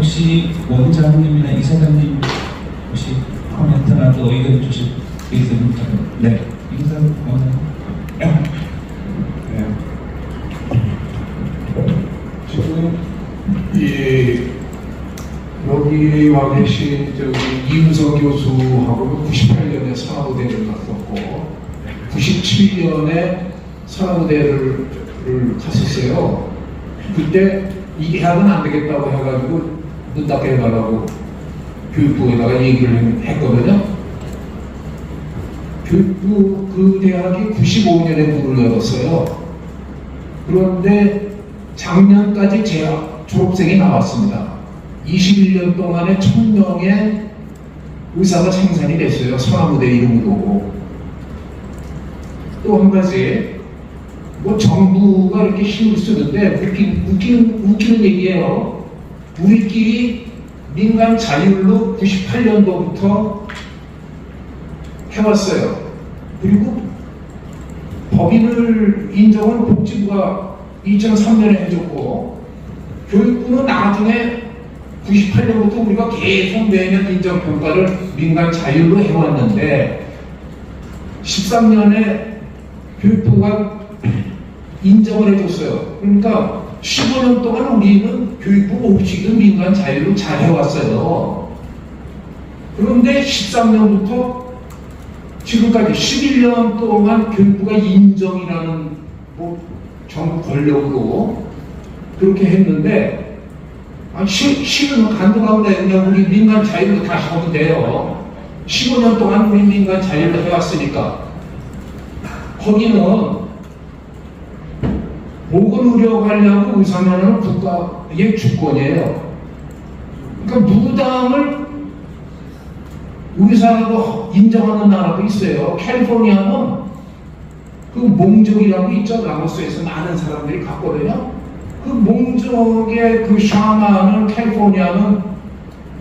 혹시 원장님이나 이사장님 혹시 코멘트나 또 의견 주실 게 있습니까? 네, 인사 원장. 네. 지금 여기 와 계신 이은석 교수하고 98년에 산하부대를 갔었고 97년에 산하부대를 갔었어요. 그때 이 대학은 안 되겠다고 해가지고 문 닫게 해달라고 교육부에다가 얘기를 했거든요. 교육부 그 대학이 95년에 문을 열었어요. 그런데 작년까지 재학 졸업생이 나왔습니다. 21년 동안에 1000명의 의사가 생산이 됐어요. 산하부대 이름으로 오고. 또 한 가지, 정부가 이렇게 힘을 쓰는데 웃기는 얘기예요. 우리끼리 민간 자율로 98년도부터 해왔어요. 그리고 법인을 인정은 복지부가 2003년에 해줬고, 교육부는 나중에 98년부터 우리가 계속 매년 인정평가를 민간 자율로 해왔는데 13년에 교육부가 인정을 해줬어요. 그러니까 15년 동안 우리는 교육부 없이도 민간 자율로 잘 해왔어요. 그런데 13년부터 지금까지 11년 동안 교육부가 인정이라는 정부 권력으로 그렇게 했는데 실은 간두가운데 그냥 우리 민간 자율로 다시 하면 돼요. 15년 동안 우리 민간 자율로 해왔으니까. 거기는 보건의료관리하고 의사면허는 국가의 주권이에요. 그러니까 무당을 의사라고 인정하는 나라도 있어요. 캘리포니아는 그 몽족이라고 있죠. 라오스에서 많은 사람들이 갔거든요. 그 몽족의 그 샤만을 캘리포니아는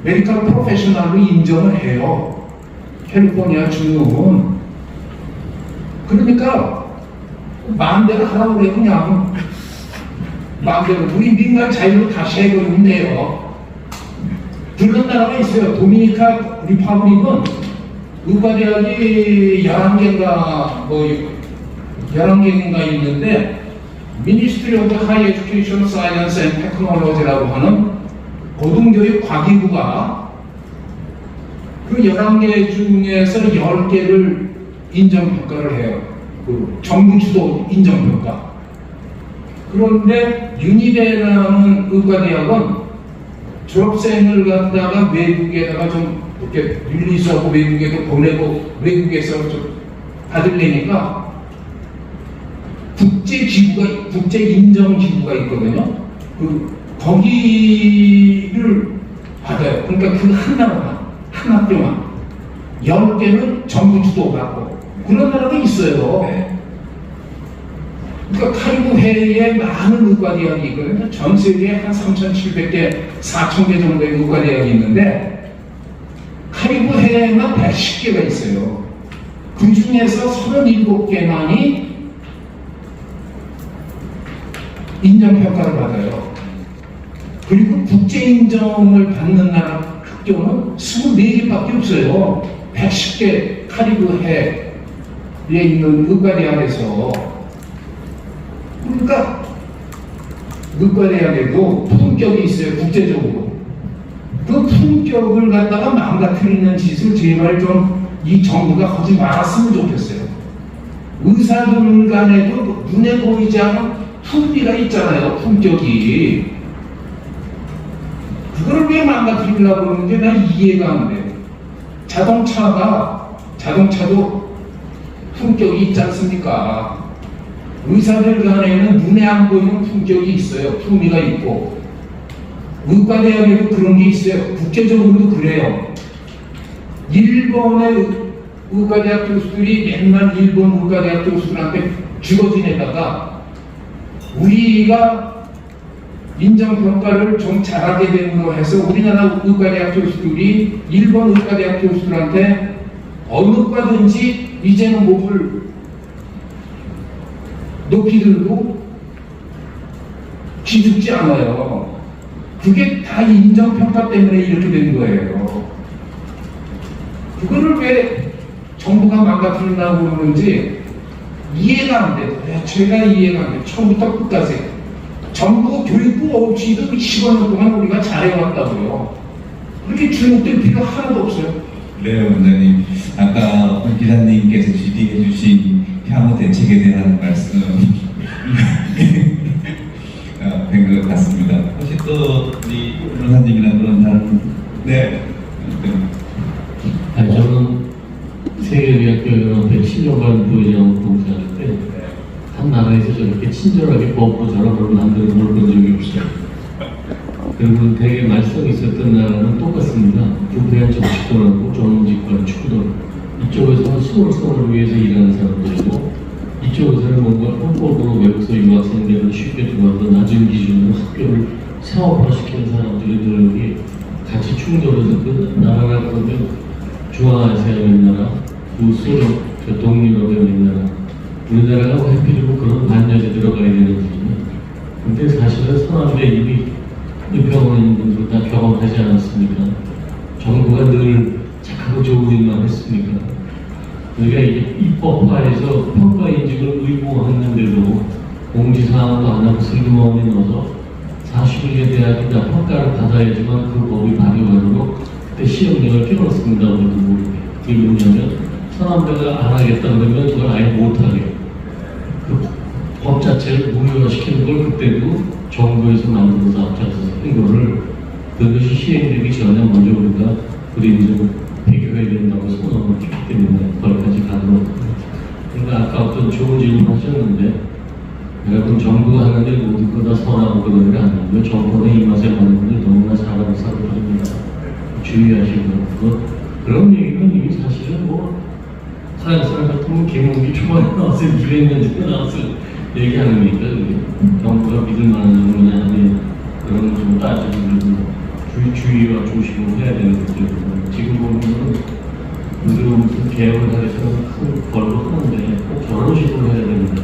메디컬 프로페셔널로 인정을 해요. 캘리포니아 주는. 그러니까 마음대로 하라고 그래. 그냥 마음대로 우리 민간 자유로 다시 해버리면 돼요. 그런 나라가 있어요. 도미니카 리퍼블릭은 의과대학이 11개인가 11개인가 있는데 Ministry of High Education, Science and Technology라고 하는 고등교육 과기부가 그 11개 중에서 10개를 인정평가를 해요. 그 정부 주도 인정평가. 그런데 유니베라는 의과대학은 졸업생을 갖다가 외국에다가 좀 이렇게 릴리즈하고 외국에도 보내고 외국에서 좀 받으려니까 국제 인정 기구가 있거든요. 거기를 받아요. 그러니까 그 한 나라만, 한 학교만 10개는 정부 주도 받고 그런 나라가 있어요. 그러니까 카리브 해에 많은 의과대학이 있거든요. 전 세계에 한 3,700개, 4,000개 정도의 의과대학이 있는데 카리브 해에만 110개가 있어요. 그 중에서 37개만이 인정평가를 받아요. 그리고 국제인정을 받는 나라 학교는 24개밖에 없어요. 110개 카리브 해에 있는 의과대학에서. 그러니까 의과대학에도 품격이 있어요. 국제적으로. 그 품격을 갖다가 망가뜨리는 짓을 제발 좀 이 정부가 하지 말았으면 좋겠어요. 의사들 간에도 눈에 보이지 않은 품비가 있잖아요. 품격이. 그걸 왜 망가뜨리려고 그러는지 난 이해가 안 돼. 자동차도 품격이 있지 않습니까? 의사들 간에는 눈에 안 보이는 품격이 있어요. 품위가 있고. 의과대학에도 그런 게 있어요. 국제적으로도 그래요. 일본의 의과대학 교수들이 맨날 일본 의과대학 교수들한테 죽어 지내다가 우리가 인정평가를 좀 잘하게 됨으로 해서 우리나라 의과대학 교수들이 일본 의과대학 교수들한테 어느 과든지 이제는 목을 높이 들고 기죽지 않아요. 그게 다 인정평가 때문에 이렇게 된 거예요. 그거를 왜 정부가 망가뜨린다고 그러는지 이해가 안 돼. 제가 이해가 안 돼. 처음부터 끝까지. 정부 교육부 없이도 10년 동안 우리가 잘해왔다고요. 그렇게 주목될 필요가 하나도 없어요. 네, 원장님. 아까 기자님께서 질의해 주신 향후 대책에 대한 말씀 된 것 같습니다. 혹시 또 우리 변호사님이랑 그런 다른 네. 아니, 저는 세계의학교연합회 친정관 부회장 봉사할 때 한 나라에서 저렇게 친절하게 법으로 저런 만들어 본 적이 없어요. 그리고 되게 말썽이 있었던 나라는 똑같습니다. 부패한 정치도 하고 정직과 축구도 이쪽에서는 서로를 위해서 일하는 사람들이고 이쪽에서는 뭔가 헌법으로 외국서 유학생들을 쉽게 들어와서 낮은 기준으로 학교를 상업화시키는 사람들이 늘 같이 충돌해서 그 나라가 그러면 중앙아시아의 몇 나라, 소련, 동유럽의 몇 나라, 우리나라가 왜 필요로 그런 반열에 들어가야 되는지. 근데 사실은 서남대 이미 병원에 있는 분들 다 경험하지 않았습니까? 정부가 늘 착하고 좋은 일만 했습니까? 우리가 이제 입법화해서 평가 인증을 의무화했는데도 공지사항도 안 하고 슬그머니 넣어서 41개 대학이 다 평가를 받아야지만 그 법이 발효하도록 그때 시험령을 껴넣습니다. 우리도 모르게. 그게 뭐냐면 서남대가 안 하겠다 그러면 그걸 아예 못하게 그 법 자체를 무효화시키는 걸 그때도 정부에서 만들어서 앞장서서 한 거를 그것이 시행되기 전에 먼저 우리가 그림을 비교해야 된다고 선언을 했기 때문에 거기까지 가도록. 그러니까 아까 어떤 좋은 질문 하셨는데 여러분 정부가 하는 일 모든 거 다 선하고 그런 게 아니고요. 정권의 입맛에 맞는 분들 너무나 잘하고 사고들입니다. 주의하시고 그런 얘기는 이미 사실은 뭐 서양 사람 같으면 개몽기 초반에 나와서 200년 전에 나와서 얘기하는 거니까 정부가 믿을 만한 정부냐 아니 그런 좀 따지고 주의와 조심을 해야 되는 거죠. 지금 보면은 무슨 개혁을 하려면 큰 걸로 하는데 꼭 저런 식으로 해야 됩니다.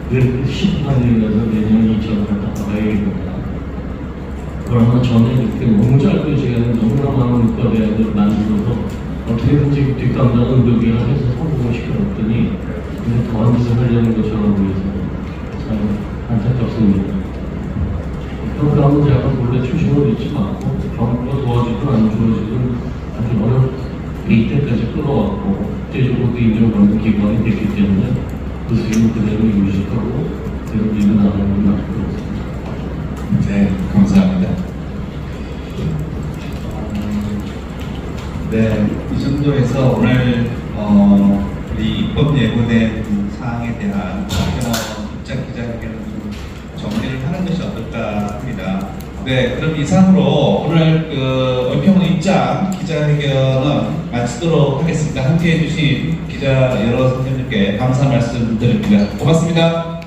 그래서 18년이라서 내년 2000년 다 가야 됩니다. 그러나 전에 이렇게 너무 짧은 시간에 너무나 많은 의과대학을 만들어서 어떻게든지 뒷감당을 의료계가 해서 성공을 시켜놨더니 근데 더한 짓을 하려는 것처럼 보여서 참 안타깝습니다. 평가하는 제가 원래 출신을 잊지 않고 정부가 도와주든 안 도와주든 아주 어렵게 이때까지 끌어왔고 국제적으로도 인정받는 기관이 됐기 때문에 그 수준을 그대로 유지하고 그대로 일어나가는 게 맞을 것 같습니다. 네, 감사합니다. 네, 이 정도에서 오늘 우리 입법 예고된 사항에 대한 입장 기자회견을 좀 정리를 하는 것이 어떨까 합니다. 네, 그럼 이상으로 오늘 그 은평원 입장 기자회견은 마치도록 하겠습니다. 함께해 주신 기자 여러 선생님께 감사 말씀 드립니다. 고맙습니다.